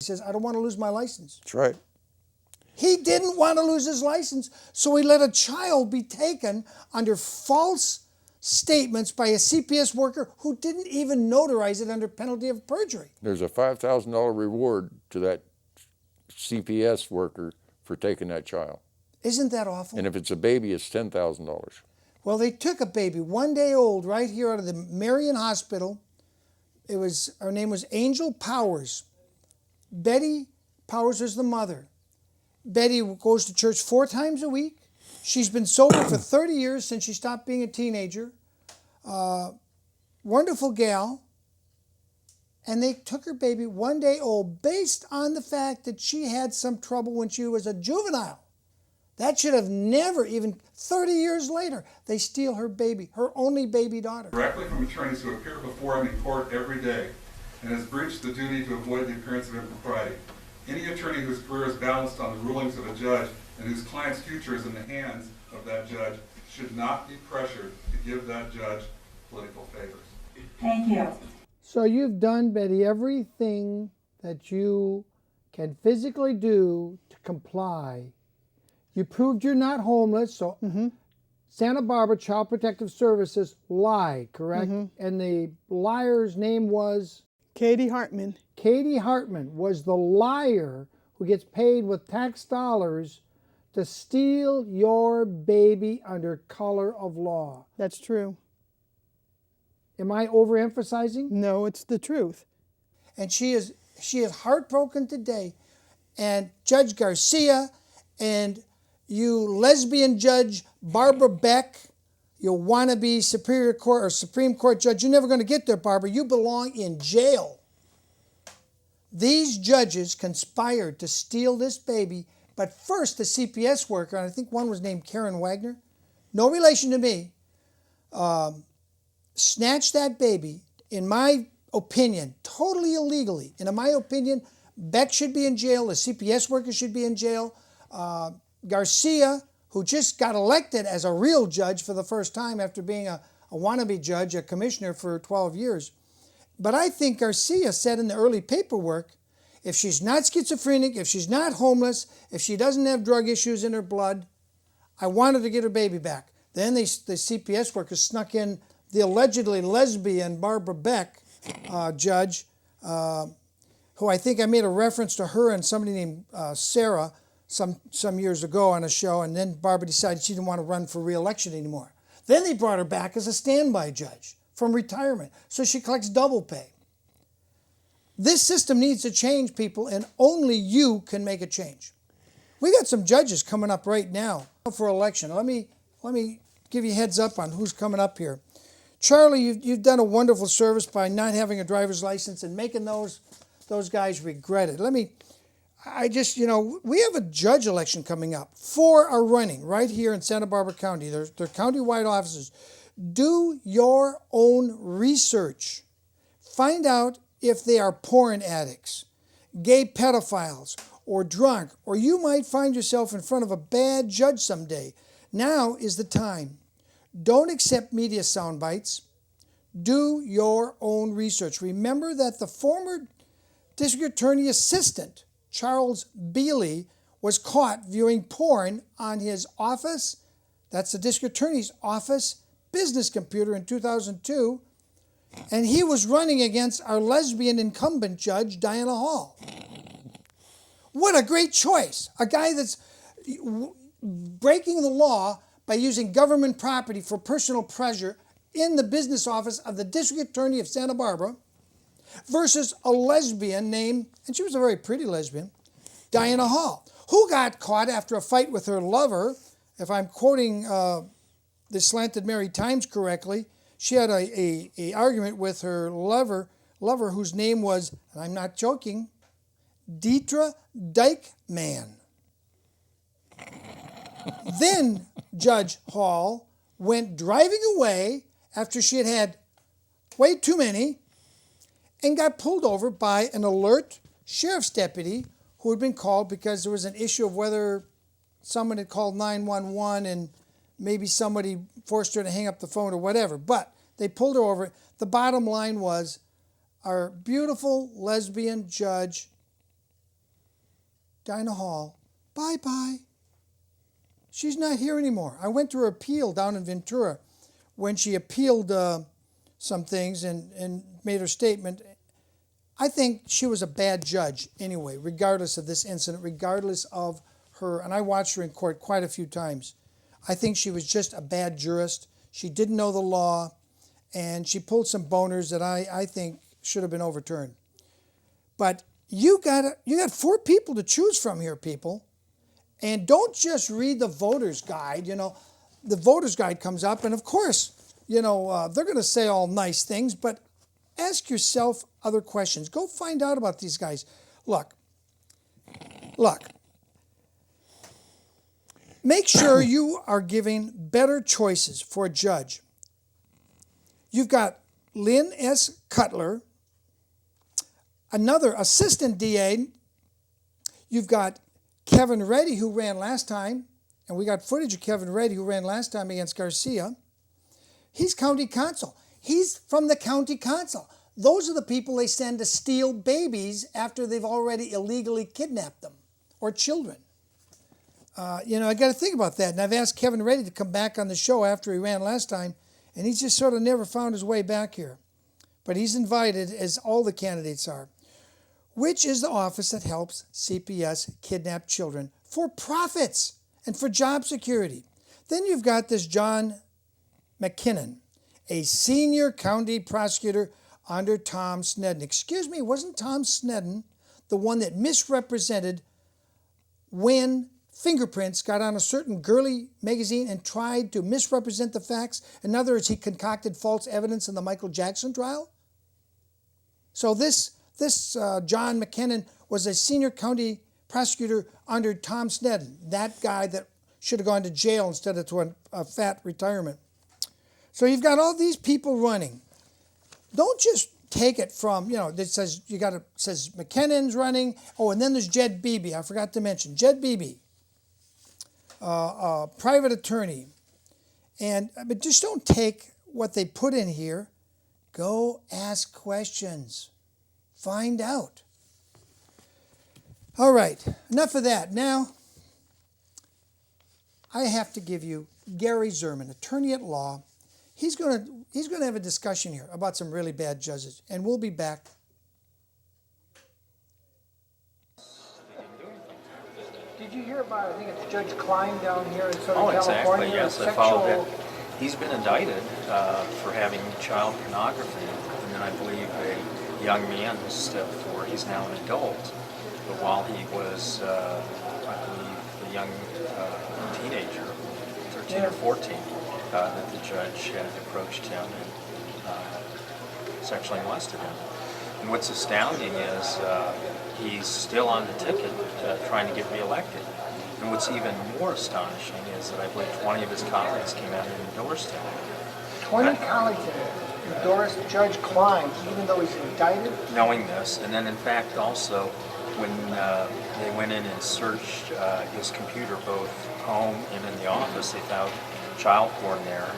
says, I don't want to lose my license. That's right. He didn't want to lose his license, so he let a child be taken under false statements by a CPS worker who didn't even notarize it under penalty of perjury. There's a $5,000 reward to that CPS worker for taking that child. Isn't that awful? And if it's a baby, it's $10,000. Well, they took a baby 1 day old right here out of the Marion Hospital. Her name was Angel Powers. Betty Powers was the mother. Betty goes to church 4 times a week. She's been sober for 30 years since she stopped being a teenager. Wonderful gal. And they took her baby 1 day old based on the fact that she had some trouble when she was a juvenile. That should have never, even 30 years later, they steal her baby, her only baby daughter. Directly from attorneys who appear before him in court every day and has breached the duty to avoid the appearance of impropriety. Any attorney whose career is balanced on the rulings of a judge and whose client's future is in the hands of that judge should not be pressured to give that judge political favors. Thank you. So you've done, Betty, everything that you can physically do to comply. You proved you're not homeless, so Santa Barbara Child Protective Services lied, correct? And the liar's name was? Katie Hartman. Katie Hartman was the liar who gets paid with tax dollars to steal your baby under color of law. That's true. Am I overemphasizing? No, it's the truth. And she is heartbroken today. And Judge Garcia and you lesbian judge Barbara Beck, you wannabe Superior Court or Supreme Court judge, you're never going to get there, Barbara. You belong in jail. These judges conspired to steal this baby, but first the CPS worker, and I think one was named Karen Wagener, no relation to me, snatched that baby, in my opinion, totally illegally. And in my opinion, Beck should be in jail, the CPS worker should be in jail. Garcia, who just got elected as a real judge for the first time after being a wannabe judge, a commissioner for 12 years. But I think Garcia said in the early paperwork, if she's not schizophrenic, if she's not homeless, if she doesn't have drug issues in her blood, I wanted to get her baby back. Then the CPS workers snuck in the allegedly lesbian Barbara Beck judge, who I think I made a reference to her and somebody named Sarah some years ago on a show, and then Barbara decided she didn't want to run for re-election anymore. Then they brought her back as a standby judge from retirement, so she collects double pay. This system needs to change, people, and only you can make a change. We got some judges coming up right now for election. Let me give you a heads up on who's coming up here. Charlie, you've done a wonderful service by not having a driver's license and making those guys regret it. We have a judge election coming up. 4 are running right here in Santa Barbara County. They're county-wide offices. Do your own research. Find out if they are porn addicts, gay pedophiles, or drunk, or you might find yourself in front of a bad judge someday. Now is the time. Don't accept media sound bites. Do your own research. Remember that the former district attorney assistant, Charles Bealey, was caught viewing porn on his office, that's the district attorney's office, business computer in 2002, and he was running against our lesbian incumbent judge, Diana Hall. What a great choice. A guy that's breaking the law by using government property for personal pleasure in the business office of the district attorney of Santa Barbara versus a lesbian named, and she was a very pretty lesbian, Diana Hall, who got caught after a fight with her lover. If I'm quoting the Slanted Mary Times correctly, she had a argument with her lover whose name was, and I'm not joking, Deetra Dykeman. Then Judge Hall went driving away after she had had way too many and got pulled over by an alert sheriff's deputy who had been called because there was an issue of whether someone had called 911 and maybe somebody forced her to hang up the phone or whatever. But they pulled her over. The bottom line was our beautiful lesbian judge Dinah Hall, bye-bye. She's not here anymore. I went to her appeal down in Ventura when she appealed some things and made her statement. I think she was a bad judge anyway, regardless of this incident, regardless of her, and I watched her in court quite a few times. I think she was just a bad jurist. She didn't know the law, and she pulled some boners that I think should have been overturned. But you got 4 people to choose from here, people. And don't just read the voter's guide. You know, the voter's guide comes up, and of course, you know, they're going to say all nice things, but ask yourself other questions. Go find out about these guys. Look. Make sure you are giving better choices for a judge. You've got Lynn S. Cutler, another assistant DA. You've got Kevin Reddy, who ran last time, and we got footage of Kevin Reddy, who ran last time against Garcia. He's county council. He's from the county council. Those are the people they send to steal babies after they've already illegally kidnapped them, or children. You know, I got to think about that. And I've asked Kevin Reddy to come back on the show after he ran last time, and he's just sort of never found his way back here. But he's invited, as all the candidates are. Which is the office that helps CPS kidnap children for profits and for job security. Then you've got this John McKinnon, a senior county prosecutor under Tom Sneddon. Excuse me, wasn't Tom Sneddon the one that misrepresented when fingerprints got on a certain girly magazine and tried to misrepresent the facts? In other words, he concocted false evidence in the Michael Jackson trial? So this John McKinnon was a senior county prosecutor under Tom Sneddon, that guy that should have gone to jail instead of to a fat retirement. So you've got all these people running. Don't just take it from, you know, it says says McKinnon's running. Oh, and then there's Jed Beebe. I forgot to mention Jed Beebe, private attorney. But just don't take what they put in here. Go ask questions. Find out. All right, enough of that. Now, I have to give you Gary Zerman, attorney at law. He's going to have a discussion here about some really bad judges, and we'll be back. Did you hear about, I think it's Judge Klein down here in Southern California? Exactly, yes, I followed that. He's been indicted for having child pornography, and then I believe a young man he's now an adult, but while he was, I believe, a young teenager, 13 or 14, that the judge had approached him and sexually molested him. And what's astounding is he's still on the ticket trying to get reelected. And what's even more astonishing is that I believe 20 of his colleagues came out and endorsed him. 20 colleagues endorsed Judge Klein, even though he's indicted? Knowing this, and then in fact also when they went in and searched his computer, both home and in the office, they found child porn there.